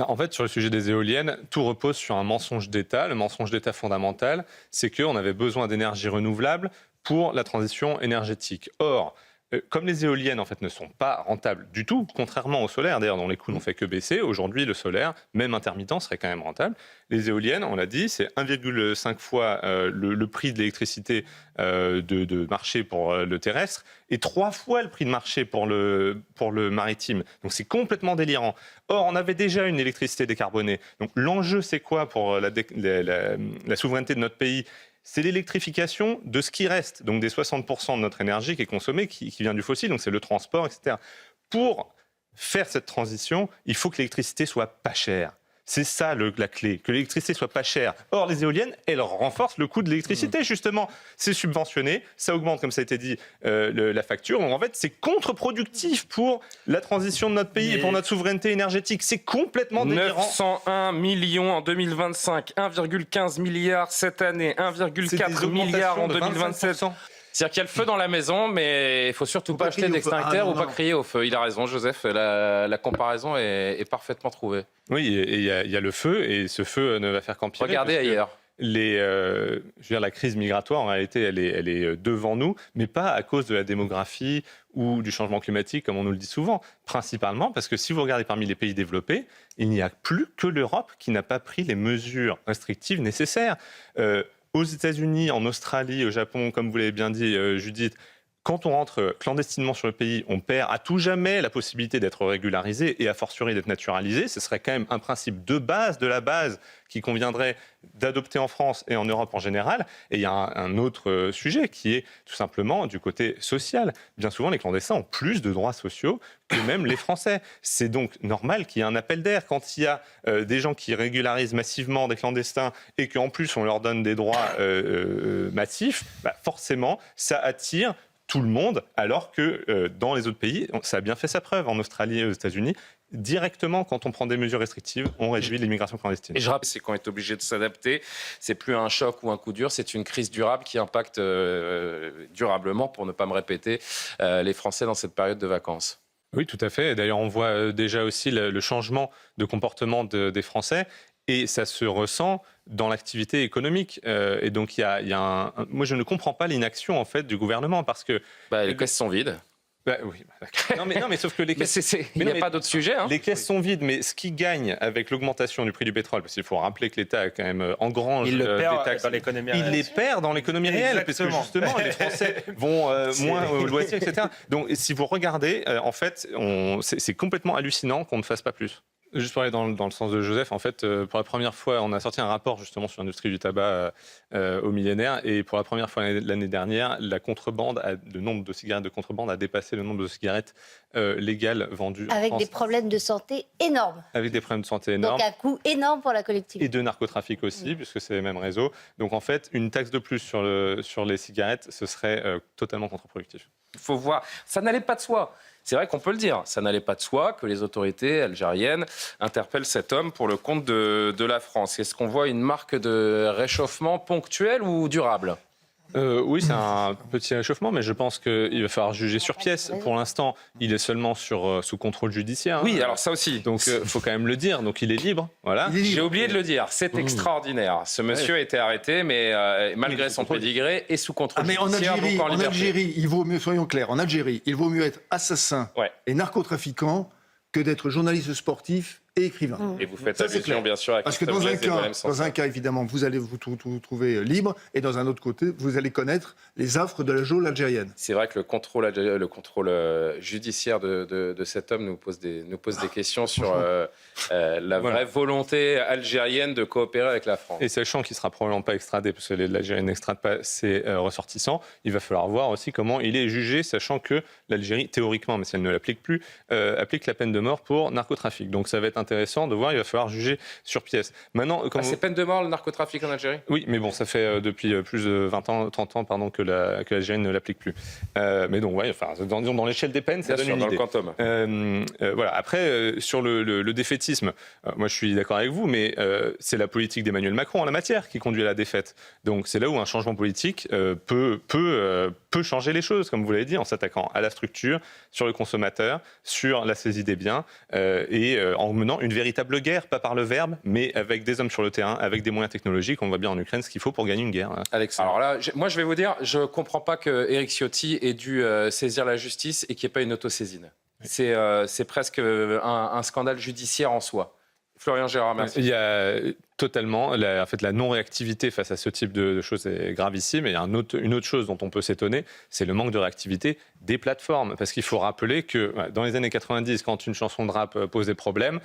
En fait, sur le sujet des éoliennes, tout repose sur un mensonge d'État. Le mensonge d'État fondamental, c'est qu'on avait besoin d'énergie renouvelable pour la transition énergétique. Or, comme les éoliennes en fait ne sont pas rentables du tout, contrairement au solaire d'ailleurs dont les coûts n'ont fait que baisser, aujourd'hui le solaire, même intermittent, serait quand même rentable. Les éoliennes, on l'a dit, c'est 1,5 fois le prix de l'électricité de marché pour le terrestre et 3 fois le prix de marché pour le maritime. Donc c'est complètement délirant. Or, on avait déjà une électricité décarbonée. Donc l'enjeu, c'est quoi pour la souveraineté de notre pays ? C'est l'électrification de ce qui reste, donc des 60% de notre énergie qui est consommée, qui vient du fossile, donc c'est le transport, etc. Pour faire cette transition, il faut que l'électricité soit pas chère. C'est ça la clé, que l'électricité soit pas chère. Or, les éoliennes, elles renforcent le coût de l'électricité, justement. C'est subventionné, ça augmente, comme ça a été dit, la facture. Donc, en fait, c'est contre-productif pour la transition de notre pays et pour notre souveraineté énergétique. C'est complètement délirant. 901 millions en 2025, 1,15 milliard cette année, 1,4 milliard en 2027. C'est-à-dire qu'il y a le feu dans la maison, mais il ne faut surtout pas acheter d'extincteur ou pas crier au feu. Il a raison, Joseph, la comparaison est parfaitement trouvée. Oui, et il y a le feu, et ce feu ne va faire qu'empirer. Regardez ailleurs. La crise migratoire, en réalité, elle est devant nous, mais pas à cause de la démographie ou du changement climatique, comme on nous le dit souvent. Principalement parce que si vous regardez parmi les pays développés, il n'y a plus que l'Europe qui n'a pas pris les mesures restrictives nécessaires. Aux États-Unis, en Australie, au Japon, comme vous l'avez bien dit, Judith, quand on rentre clandestinement sur le pays, on perd à tout jamais la possibilité d'être régularisé et a fortiori d'être naturalisé. Ce serait quand même un principe de la base qui conviendrait d'adopter en France et en Europe en général. Et il y a un autre sujet qui est tout simplement du côté social. Bien souvent, les clandestins ont plus de droits sociaux que même les Français. C'est donc normal qu'il y ait un appel d'air. Quand il y a des gens qui régularisent massivement des clandestins et qu'en plus on leur donne des droits massifs, forcément, ça attire tout le monde, alors que dans les autres pays, ça a bien fait sa preuve, en Australie et aux États-Unis, directement, quand on prend des mesures restrictives, on réduit l'immigration clandestine. Et je rappelle, c'est qu'on est obligé de s'adapter. C'est plus un choc ou un coup dur, c'est une crise durable qui impacte durablement, pour ne pas me répéter, les Français dans cette période de vacances. Oui, tout à fait. D'ailleurs, on voit déjà aussi le changement de comportement des Français. Et ça se ressent dans l'activité économique. Et donc, moi, je ne comprends pas l'inaction en fait du gouvernement parce que les caisses sont vides. Oui, non, mais sauf que les caisses. Il n'y a pas d'autre sujet. Hein. Les caisses sont vides, mais ce qui gagne avec l'augmentation du prix du pétrole, parce qu'il faut rappeler que l'État a quand même engrange des taxes. Il les perd dans l'économie réelle, parce que justement, les Français vont moins au loisir, etc. Donc, si vous regardez, en fait, c'est complètement hallucinant qu'on ne fasse pas plus. Juste pour aller dans le sens de Joseph, en fait, pour la première fois, on a sorti un rapport justement sur l'industrie du tabac au millénaire, et pour la première fois l'année dernière, le nombre de cigarettes de contrebande a dépassé le nombre de cigarettes légales vendues en France. Avec des problèmes de santé énormes. Avec des problèmes de santé énormes. Donc un coût énorme pour la collectivité. Et de narcotrafic aussi, puisque c'est les mêmes réseaux. Donc en fait, une taxe de plus sur les cigarettes, ce serait totalement contre-productif. Il faut voir, ça n'allait pas de soi. C'est vrai qu'on peut le dire, ça n'allait pas de soi que les autorités algériennes interpellent cet homme pour le compte de la France. Est-ce qu'on voit une marque de réchauffement ponctuel ou durable ? Oui, c'est un petit réchauffement, mais je pense qu'il va falloir juger sur pièce. Pour l'instant, il est seulement sous contrôle judiciaire. Oui, alors ça aussi. Donc, il faut quand même le dire. Donc, il est libre. Voilà. J'ai oublié de le dire. C'est extraordinaire. Ce monsieur a été arrêté, mais malgré son pédigré et sous contrôle judiciaire. En Algérie, il vaut mieux, soyons clairs, en Algérie, il vaut mieux être assassin et narcotrafiquant que d'être journaliste sportif et écrivain. Et vous faites allusion, bien sûr, à parce que dans un cas, évidemment, vous allez vous trouver libre, et dans un autre côté, vous allez connaître les affres de la geôle algérienne. C'est vrai que le contrôle judiciaire de cet homme nous pose des questions sur la vraie volonté algérienne de coopérer avec la France. Et sachant qu'il ne sera probablement pas extradé, parce que l'Algérie n'extrade pas ses ressortissants, il va falloir voir aussi comment il est jugé, sachant que l'Algérie, théoriquement, mais si elle ne l'applique plus, applique la peine de mort pour narcotrafic. Donc ça va être intéressant de voir, il va falloir juger sur pièce. Maintenant, c'est peine de mort le narcotrafic en Algérie ? Oui, mais bon, ça fait depuis plus de 20 ans, 30 ans que l'Algérie ne l'applique plus. Mais donc, dans l'échelle des peines, ça donne une idée. Dans le quantum. Voilà. Après, sur le défaitisme, moi je suis d'accord avec vous, mais c'est la politique d'Emmanuel Macron en la matière qui conduit à la défaite. Donc c'est là où un changement politique peut peut changer les choses, comme vous l'avez dit, en s'attaquant à la structure, sur le consommateur, sur la saisie des biens, et en menant une véritable guerre, pas par le verbe, mais avec des hommes sur le terrain, avec des moyens technologiques. On voit bien en Ukraine ce qu'il faut pour gagner une guerre. Alexandre. Alors là, moi je vais vous dire, je ne comprends pas que Éric Ciotti ait dû saisir la justice et qu'il n'y ait pas une autosaisine. Oui. C'est presque un scandale judiciaire en soi. Florian Gérard, merci. Il y a totalement, la non-réactivité face à ce type de choses est gravissime. Et il y a une autre chose dont on peut s'étonner, c'est le manque de réactivité des plateformes. Parce qu'il faut rappeler que dans les années 90, quand une chanson de rap posait problème,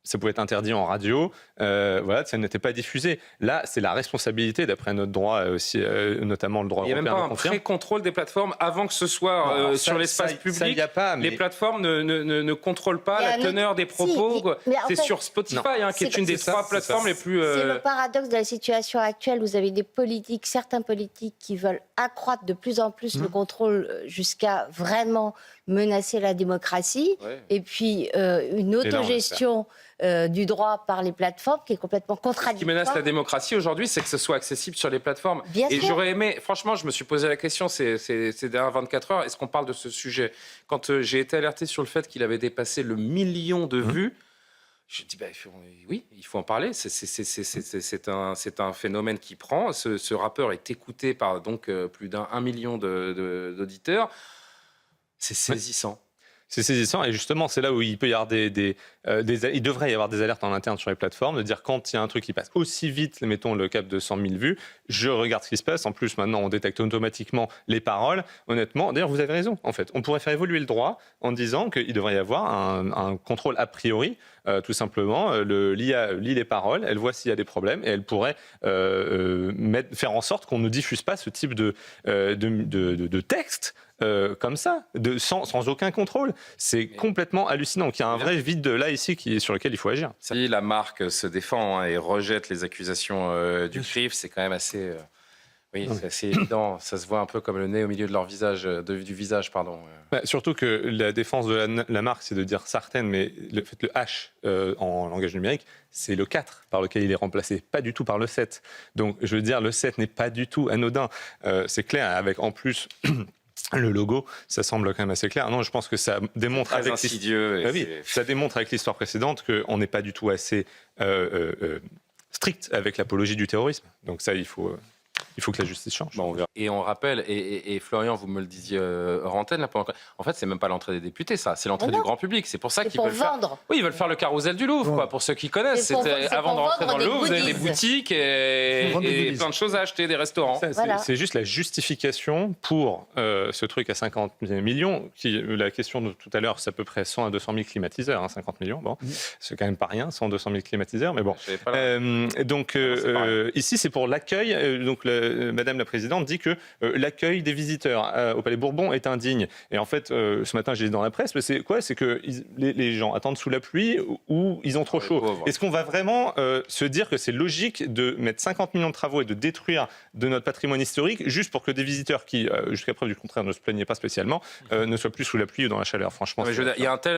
ça pouvait être interdit en radio, ça n'était pas diffusé. Là, c'est la responsabilité, d'après notre droit aussi, notamment le droit européen. Il n'y a même pas un pré-contrôle des plateformes avant que ce soit sur l'espace public. Ça, y a pas, mais... Les plateformes ne contrôlent pas la teneur des propos. C'est sur Spotify, qui est une des trois plateformes les plus... C'est le paradoxe de la situation actuelle. Vous avez certains politiques qui veulent accroître de plus en plus le contrôle jusqu'à vraiment menacer la démocratie. Ouais. Et puis une autogestion du droit par les plateformes qui est complètement contradictoire. Ce qui menace la démocratie aujourd'hui, c'est que ce soit accessible sur les plateformes. Bien sûr. J'aurais aimé, franchement, je me suis posé la question ces dernières 24 heures, est-ce qu'on parle de ce sujet ? Quand j'ai été alerté sur le fait qu'il avait dépassé le 1 million de vues, je dis, oui, il faut en parler. C'est un phénomène qui prend. Ce rappeur est écouté par donc plus d'1 million d'auditeurs. C'est saisissant. C'est saisissant, et justement, c'est là où il peut y avoir il devrait y avoir des alertes en interne sur les plateformes, de dire quand il y a un truc qui passe aussi vite, mettons le cap de 100 000 vues, je regarde ce qui se passe. En plus, maintenant, on détecte automatiquement les paroles. Honnêtement, d'ailleurs, vous avez raison, en fait. On pourrait faire évoluer le droit en disant qu'il devrait y avoir un contrôle a priori, tout simplement. L'IA lit les paroles, elle voit s'il y a des problèmes, et elle pourrait faire en sorte qu'on ne diffuse pas ce type de texte comme ça, sans aucun contrôle. C'est complètement hallucinant. Donc, il y a un vrai vide là ici sur lequel il faut agir. Si la marque se défend et rejette les accusations du CRIF, c'est quand même assez... c'est assez évident. Ça se voit un peu comme le nez au milieu de leur visage, du visage, pardon. Surtout que la défense de la marque, c'est de dire certaines, mais le H en langage numérique, c'est le 4 par lequel il est remplacé, pas du tout par le 7. Donc, je veux dire, le 7 n'est pas du tout anodin. C'est clair, avec en plus... le logo, ça semble quand même assez clair. Non, je pense que ça démontre ça démontre avec l'histoire précédente qu'on n'est pas du tout assez strict avec l'apologie du terrorisme. Donc ça, il faut que la justice change. Bon, on verra. Et on rappelle, et Florian, vous me le disiez hors antenne, en fait, c'est même pas l'entrée des députés, ça. C'est l'entrée du grand public. C'est pour ça qu'ils veulent vendre. Oui, ils veulent faire le carrousel du Louvre, quoi, pour ceux qui connaissent. Avant de rentrer dans le Louvre, vous avez des boutiques et plein de choses à acheter, des restaurants. C'est juste la justification pour ce truc à 50 millions. La question de tout à l'heure, c'est à peu près 100 à 200 000 climatiseurs. 50 millions, bon, c'est quand même pas rien, 100 à 200 000 climatiseurs, mais bon. Ici, c'est pour l'accueil. Donc, Madame la Présidente dit que l'accueil des visiteurs au Palais Bourbon est indigne. Et en fait, ce matin, j'ai lu dans la presse, mais c'est quoi ? C'est que les gens attendent sous la pluie ou ils ont trop chaud. Est-ce qu'on va vraiment se dire que c'est logique de mettre 50 millions de travaux et de détruire de notre patrimoine historique juste pour que des visiteurs qui, jusqu'à preuve du contraire, ne se plaignaient pas spécialement, ne soient plus sous la pluie ou dans la chaleur ? Franchement, il y a un tel